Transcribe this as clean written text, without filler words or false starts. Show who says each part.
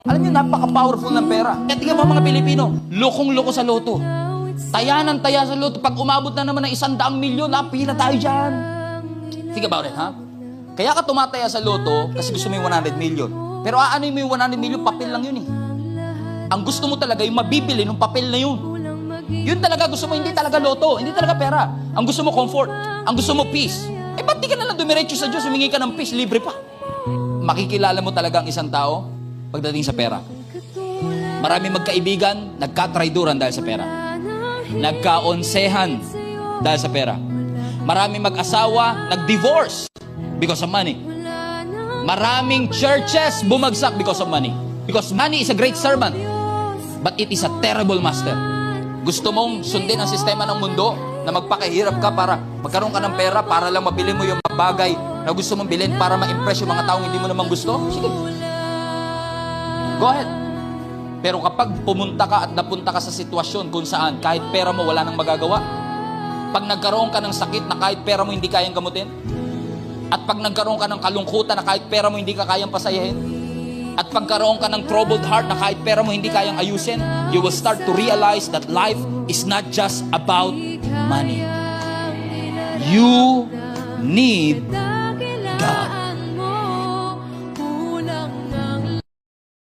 Speaker 1: Alam niyo, napaka-powerful ng pera. Kaya tingnan mo mga Pilipino, lokong-loko sa loto. Taya ng taya sa loto. Pag umabot na naman ng 100 milyon, napila tayo dyan. Think about it, ha? Kaya ka tumataya sa loto kasi gusto mo yung 100 million. Pero ano mo yung 100 million? Papel lang yun eh. Ang gusto mo talaga yung mabibili ng papel na yun. Yun talaga gusto mo, hindi talaga loto, hindi talaga pera. Ang gusto mo comfort, ang gusto mo peace. Eh ba't di ka na lang dumiretso sa Diyos, humingi ka ng peace, libre pa. Makikilala mo talaga ang isang tao pagdating sa pera. Marami magkaibigan, nagkatraiduran dahil sa pera. Nagkaonsehan dahil sa pera. Marami mag-asawa, nag-divorce because of money. Maraming churches bumagsak because of money. Because money is a great servant, but it is a terrible master. Gusto mong sundin ang sistema ng mundo na magpakahirap ka para magkaroon ka ng pera para lang mabili mo yung mga bagay na gusto mong bilhin para ma-impress yung mga taong hindi mo naman gusto? Sige. Go ahead. Pero kapag pumunta ka at napunta ka sa sitwasyon kung saan kahit pera mo wala nang magagawa, pag nagkaroon ka ng sakit na kahit pera mo hindi kayang gamutin, at pag nagkaroon ka ng kalungkutan na kahit pera mo hindi ka kayang pasayahin, at pagkaroon ka ng troubled heart na kahit pera mo hindi kayang ayusin, you will start to realize that life is not just about money. You need God.